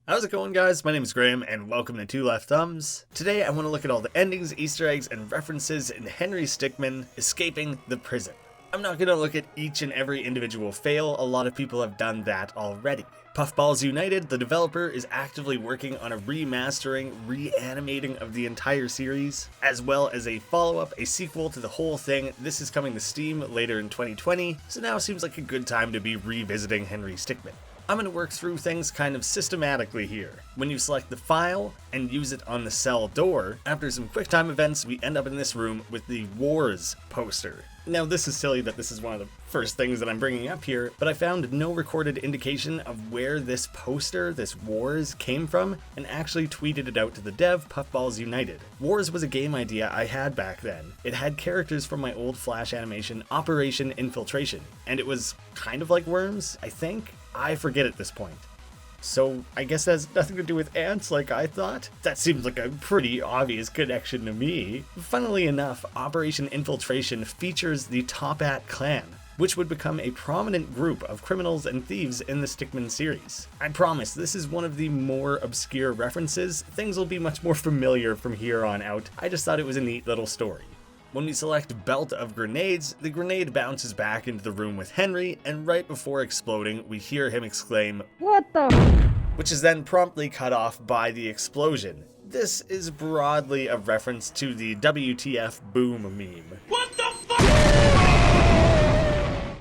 How's it going, guys? My name is Graham and welcome to Two Left Thumbs. Today I want to look at all the endings, Easter eggs, and references in Henry Stickmin escaping the prison. I'm not going to look at each and every individual fail, a lot of people have done that already. Puffballs United, the developer, is actively working on a remastering, reanimating of the entire series, as well as a follow-up, a sequel to the whole thing. This is coming to Steam later in 2020, so now seems like a good time to be revisiting Henry Stickmin. I'm going to work through things kind of systematically here. When you select the file and use it on the cell door, after some QuickTime events, we end up in this room with the Wars poster. Now, this is silly that this is one of the first things that I'm bringing up here, but I found no recorded indication of where this poster, this Wars, came from, and actually tweeted it out to the dev, Puffballs United. Wars was a game idea I had back then. It had characters from my old Flash animation, Operation Infiltration, and it was kind of like Worms, I think? I forget at this point. So I guess that has nothing to do with ants like I thought? That seems like a pretty obvious connection to me. Funnily enough, Operation Infiltration features the Top Hat clan, which would become a prominent group of criminals and thieves in the Stickmin series. I promise, this is one of the more obscure references. Things will be much more familiar from here on out. I just thought it was a neat little story. When we select Belt of Grenades, the grenade bounces back into the room with Henry, and right before exploding, we hear him exclaim, "What the?" which is then promptly cut off by the explosion. This is broadly a reference to the WTF boom meme. What the fuck?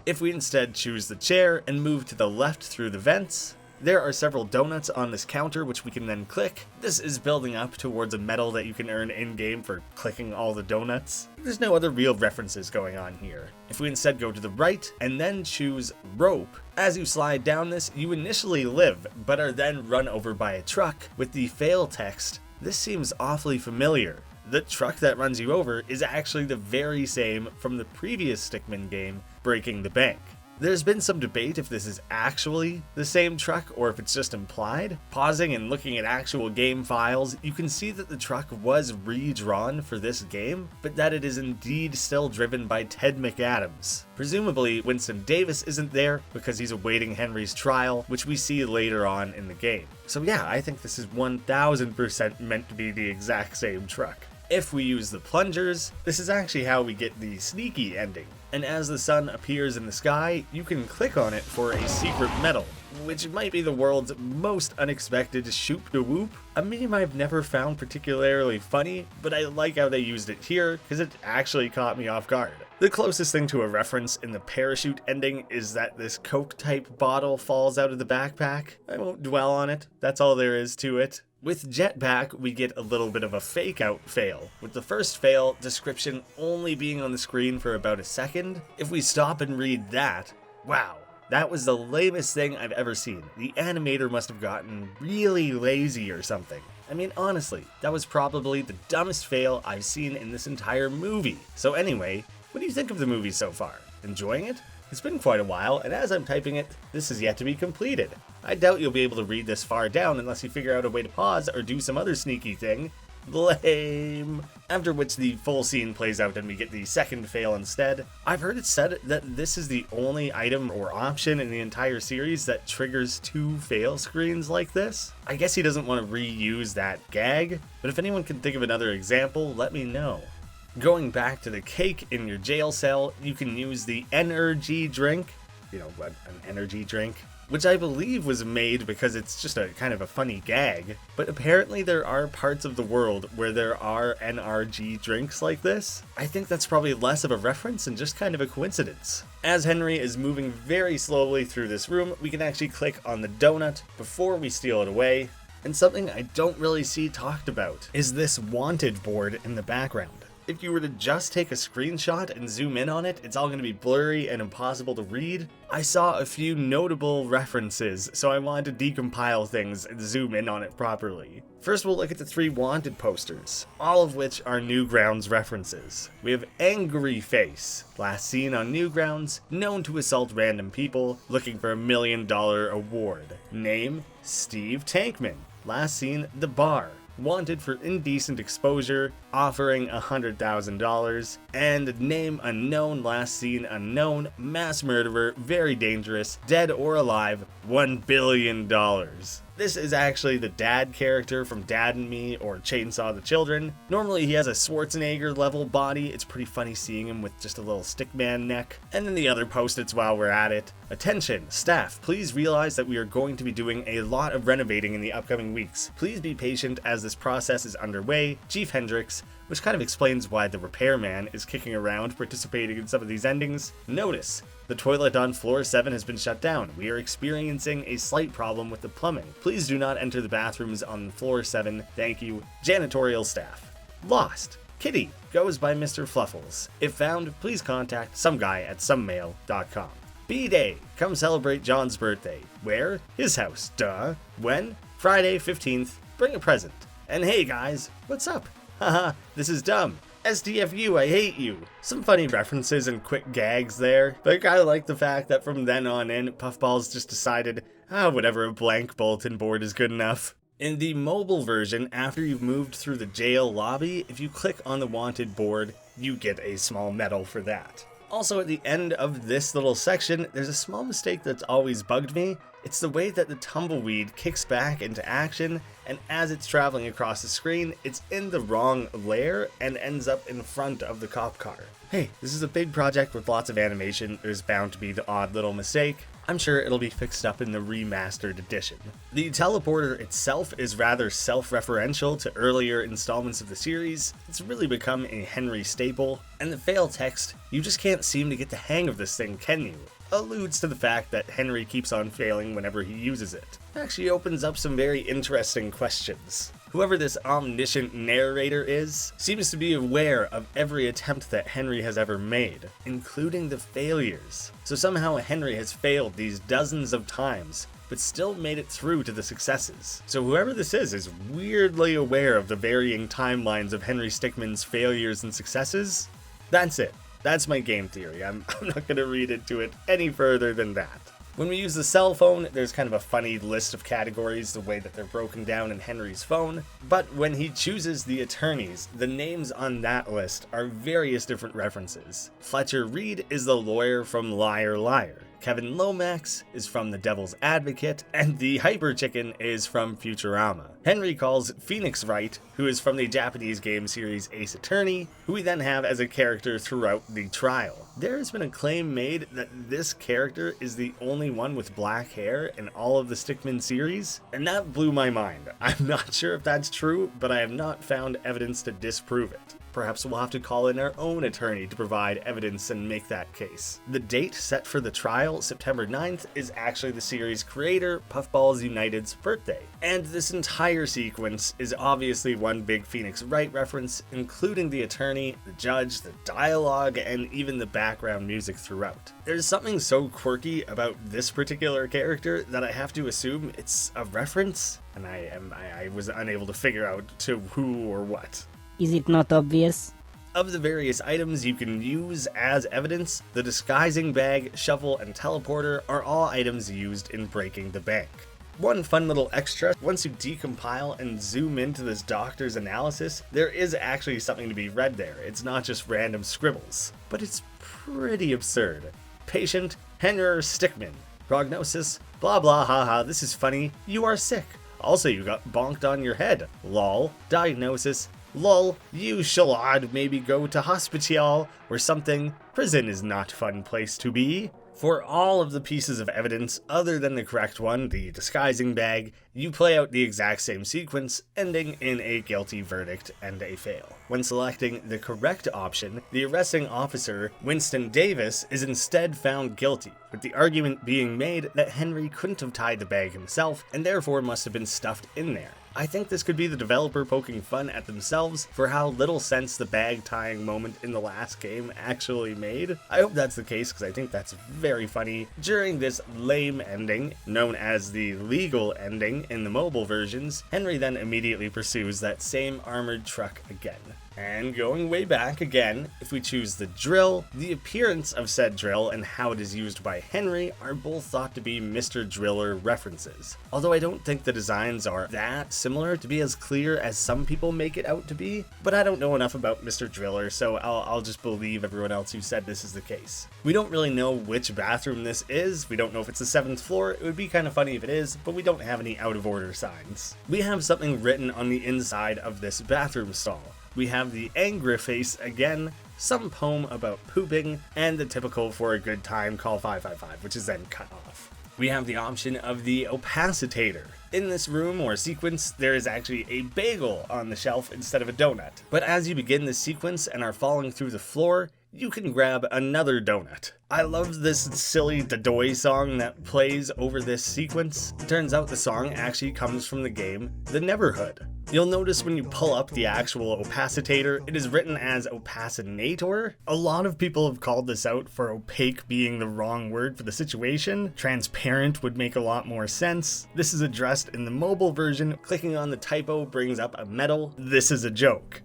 If we instead choose the chair and move to the left through the vents, there are several donuts on this counter which we can then click. This is building up towards a medal that you can earn in-game for clicking all the donuts. There's no other real references going on here. If we instead go to the right and then choose rope, as you slide down this, you initially live, but are then run over by a truck with the fail text. This seems awfully familiar. The truck that runs you over is actually the very same from the previous Stickmin game, Breaking the Bank. There's been some debate if this is actually the same truck or if it's just implied. Pausing and looking at actual game files, you can see that the truck was redrawn for this game, but that it is indeed still driven by Ted McAdams. Presumably, Winston Davis isn't there because he's awaiting Henry's trial, which we see later on in the game. So yeah, I think this is 1000% meant to be the exact same truck. If we use the plungers, this is actually how we get the sneaky ending. And as the sun appears in the sky, you can click on it for a secret medal, which might be the world's most unexpected shoop-de-whoop. A meme I've never found particularly funny, but I like how they used it here because it actually caught me off guard. The closest thing to a reference in the parachute ending is that this Coke-type bottle falls out of the backpack. I won't dwell on it, that's all there is to it. With Jetpack, we get a little bit of a fake-out fail, with the first fail description only being on the screen for about a second. If we stop and read that, wow, that was the lamest thing I've ever seen. The animator must have gotten really lazy or something. I mean, honestly, that was probably the dumbest fail I've seen in this entire movie. So anyway, what do you think of the movie so far? Enjoying it? It's been quite a while, and as I'm typing it, this is yet to be completed. I doubt you'll be able to read this far down unless you figure out a way to pause or do some other sneaky thing. Lame. After which the full scene plays out and we get the second fail instead. I've heard it said that this is the only item or option in the entire series that triggers 2 fail screens like this. I guess he doesn't want to reuse that gag, but if anyone can think of another example, let me know. Going back to the cake in your jail cell, you can use the energy drink, an energy drink, which I believe was made because it's just a kind of a funny gag, but apparently there are parts of the world where there are NRG drinks like this. I think that's probably less of a reference and just kind of a coincidence. As Henry is moving very slowly through this room, we can actually click on the donut before we steal it away, and something I don't really see talked about is this wanted board in the background. If you were to just take a screenshot and zoom in on it, it's all going to be blurry and impossible to read. I saw a few notable references, so I wanted to decompile things and zoom in on it properly. First, we'll look at the 3 wanted posters, all of which are Newgrounds references. We have Angry Face, last seen on Newgrounds, known to assault random people, looking for $1 million award. Name, Steve Tankman, last seen The Bar, wanted for indecent exposure, offering $100,000, and name unknown, last seen unknown, mass murderer, very dangerous, dead or alive, $1 billion. This is actually the dad character from Dad and Me or Chainsaw the Children. Normally he has a Schwarzenegger level body. It's pretty funny seeing him with just a little stickman neck. And then the other post-its while we're at it. Attention, staff, please realize that we are going to be doing a lot of renovating in the upcoming weeks. Please be patient as this process is underway. Chief Hendricks, which kind of explains why the repairman is kicking around participating in some of these endings. Notice, the toilet on floor 7 has been shut down. We are experiencing a slight problem with the plumbing. Please do not enter the bathrooms on floor 7. Thank you. Janitorial staff. Lost. Kitty goes by Mr. Fluffles. If found, please contact someguy@somemail.com. B-Day. Come celebrate John's birthday. Where? His house. Duh. When? Friday 15th. Bring a present. And hey guys, what's up? Haha, this is dumb. SDFU, I hate you. Some funny references and quick gags there, but I kinda like the fact that from then on in, Puffballs just decided, whatever, a blank bulletin board is good enough. In the mobile version, after you've moved through the jail lobby, if you click on the wanted board, you get a small medal for that. Also, at the end of this little section, there's a small mistake that's always bugged me. It's the way that the tumbleweed kicks back into action, and as it's traveling across the screen, it's in the wrong layer and ends up in front of the cop car. Hey, this is a big project with lots of animation. There's bound to be the odd little mistake. I'm sure it'll be fixed up in the remastered edition. The teleporter itself is rather self-referential to earlier installments of the series. It's really become a Henry staple, and the fail text, you just can't seem to get the hang of this thing, can you? Alludes to the fact that Henry keeps on failing whenever he uses it. It actually opens up some very interesting questions. Whoever this omniscient narrator is, seems to be aware of every attempt that Henry has ever made, including the failures. So somehow Henry has failed these dozens of times, but still made it through to the successes. So whoever this is weirdly aware of the varying timelines of Henry Stickmin's failures and successes. That's it. That's my game theory. I'm not going to read into it any further than that. When we use the cell phone, there's kind of a funny list of categories, the way that they're broken down in Henry's phone. But when he chooses the attorneys, the names on that list are various different references. Fletcher Reed is the lawyer from Liar Liar. Kevin Lomax is from The Devil's Advocate, and the Hyper Chicken is from Futurama. Henry calls Phoenix Wright, who is from the Japanese game series Ace Attorney, who we then have as a character throughout the trial. There has been a claim made that this character is the only one with black hair in all of the Stickmin series, and that blew my mind. I'm not sure if that's true, but I have not found evidence to disprove it. Perhaps we'll have to call in our own attorney to provide evidence and make that case. The date set for the trial, September 9th, is actually the series creator, Puffballs United's birthday. And this entire sequence is obviously one big Phoenix Wright reference, including the attorney, the judge, the dialogue, and even the background music throughout. There's something so quirky about this particular character that I have to assume it's a reference, and I was unable to figure out to who or what. Is it not obvious? Of the various items you can use as evidence, the disguising bag, shovel, and teleporter are all items used in breaking the bank. One fun little extra, once you decompile and zoom into this doctor's analysis, there is actually something to be read there. It's not just random scribbles, but it's pretty absurd. Patient, Henry Stickmin. Prognosis, blah blah haha, this is funny, you are sick. Also you got bonked on your head, lol. Diagnosis, lol, you shall maybe go to hospital or something. Prison is not a fun place to be. For all of the pieces of evidence other than the correct one, the disguising bag, you play out the exact same sequence, ending in a guilty verdict and a fail. When selecting the correct option, the arresting officer, Winston Davis, is instead found guilty, with the argument being made that Henry couldn't have tied the bag himself and therefore must have been stuffed in there. I think this could be the developer poking fun at themselves for how little sense the bag tying moment in the last game actually made. I hope that's the case because I think that's very funny. During this lame ending, known as the legal ending in the mobile versions, Henry then immediately pursues that same armored truck again. And going way back again, if we choose the drill, the appearance of said drill and how it is used by Henry are both thought to be Mr. Driller references. Although I don't think the designs are that similar to be as clear as some people make it out to be, but I don't know enough about Mr. Driller, so I'll just believe everyone else who said this is the case. We don't really know which bathroom this is. We don't know if it's the 7th floor. It would be kind of funny if it is, but we don't have any out of order signs. We have something written on the inside of this bathroom stall. We have the angry face again, some poem about pooping, and the typical for a good time call 555, which is then cut off. We have the option of the opacitator. In this room or sequence, there is actually a bagel on the shelf instead of a donut. But as you begin this sequence and are falling through the floor, you can grab another donut. I love this silly Dadoy song that plays over this sequence. It turns out the song actually comes from the game The Neverhood. You'll notice when you pull up the actual opacitator, it is written as opacinator. A lot of people have called this out for opaque being the wrong word for the situation. Transparent would make a lot more sense. This is addressed in the mobile version. Clicking on the typo brings up a medal. This is a joke.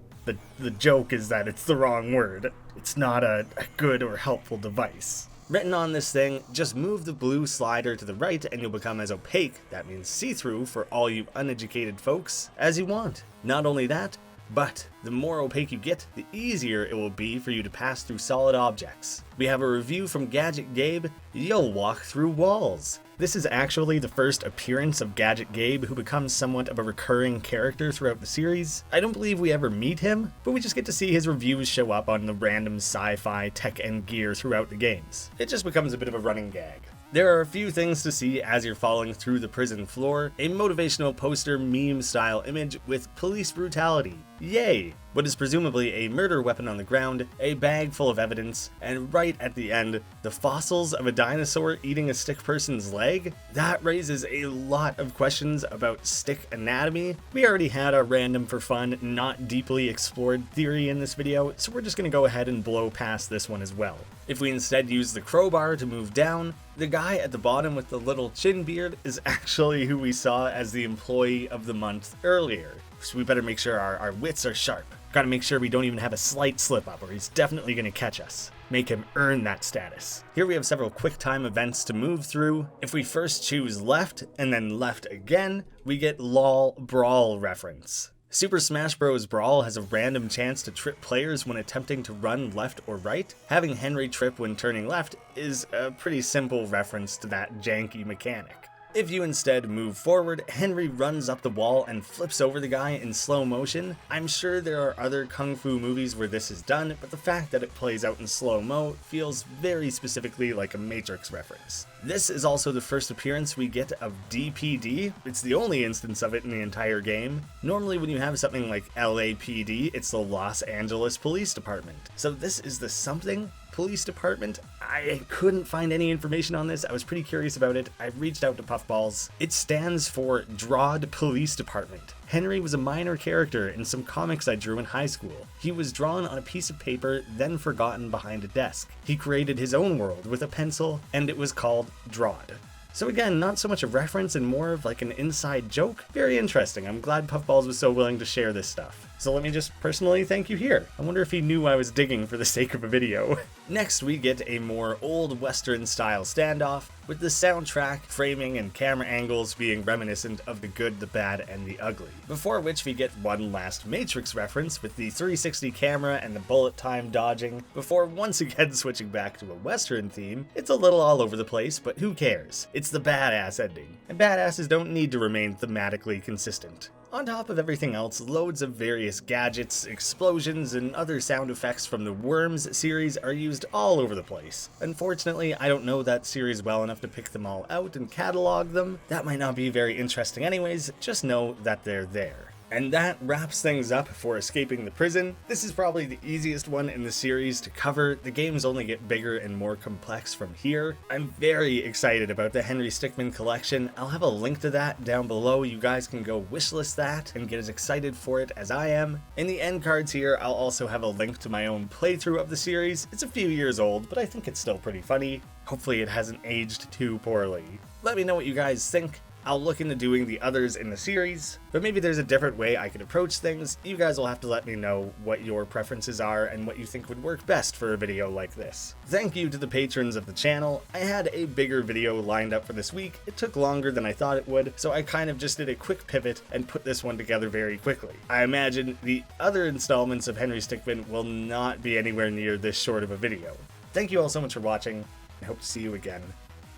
The joke is that it's the wrong word. It's not a good or helpful device. Written on this thing, just move the blue slider to the right and you'll become as opaque, that means see-through for all you uneducated folks, as you want. Not only that, but the more opaque you get, the easier it will be for you to pass through solid objects. We have a review from Gadget Gabe, you'll walk through walls. This is actually the first appearance of Gadget Gabe, who becomes somewhat of a recurring character throughout the series. I don't believe we ever meet him, but we just get to see his reviews show up on the random sci-fi tech and gear throughout the games. It just becomes a bit of a running gag. There are a few things to see as you're falling through the prison floor. A motivational poster meme style image with police brutality. Yay! What is presumably a murder weapon on the ground, a bag full of evidence, and right at the end, the fossils of a dinosaur eating a stick person's leg? That raises a lot of questions about stick anatomy. We already had our random for fun, not deeply explored theory in this video, so we're just gonna go ahead and blow past this one as well. If we instead use the crowbar to move down, the guy at the bottom with the little chin beard is actually who we saw as the employee of the month earlier. So we better make sure our wits are sharp. Gotta make sure we don't even have a slight slip up or he's definitely gonna catch us. Make him earn that status. Here we have several quick time events to move through. If we first choose left and then left again, we get LOL Brawl reference. Super Smash Bros. Brawl has a random chance to trip players when attempting to run left or right. Having Henry trip when turning left is a pretty simple reference to that janky mechanic. If you instead move forward, Henry runs up the wall and flips over the guy in slow motion. I'm sure there are other kung fu movies where this is done, but the fact that it plays out in slow-mo feels very specifically like a Matrix reference. This is also the first appearance we get of DPD. It's the only instance of it in the entire game. Normally when you have something like LAPD, it's the Los Angeles Police Department. So this is the something police department. I couldn't find any information on this. I was pretty curious about it. I reached out to Puffballs. It stands for Drawed Police Department. Henry was a minor character in some comics I drew in high school. He was drawn on a piece of paper, then forgotten behind a desk. He created his own world with a pencil, and it was called Drawed. So again, not so much a reference and more of like an inside joke. Very interesting. I'm glad Puffballs was so willing to share this stuff. So let me just personally thank you here. I wonder if he knew I was digging for the sake of a video. Next, we get a more old Western style standoff, with the soundtrack, framing, and camera angles being reminiscent of the good, the bad, and the ugly. Before which we get one last Matrix reference with the 360 camera and the bullet time dodging, before once again switching back to a Western theme. It's a little all over the place, but who cares? It's the badass ending, and badasses don't need to remain thematically consistent. On top of everything else, loads of various gadgets, explosions, and other sound effects from the Worms series are used all over the place. Unfortunately, I don't know that series well enough to pick them all out and catalog them. That might not be very interesting anyways, just know that they're there. And that wraps things up for escaping the prison. This is probably the easiest one in the series to cover. The games only get bigger and more complex from here. I'm very excited about the Henry Stickmin Collection. I'll have a link to that down below. You guys can go wishlist that and get as excited for it as I am. In the end cards here, I'll also have a link to my own playthrough of the series. It's a few years old, but I think it's still pretty funny. Hopefully it hasn't aged too poorly. Let me know what you guys think. I'll look into doing the others in the series, but maybe there's a different way I could approach things. You guys will have to let me know what your preferences are and what you think would work best for a video like this. Thank you to the patrons of the channel. I had a bigger video lined up for this week. It took longer than I thought it would, so I kind of just did a quick pivot and put this one together very quickly. I imagine the other installments of Henry Stickmin will not be anywhere near this short of a video. Thank you all so much for watching, and hope to see you again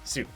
soon.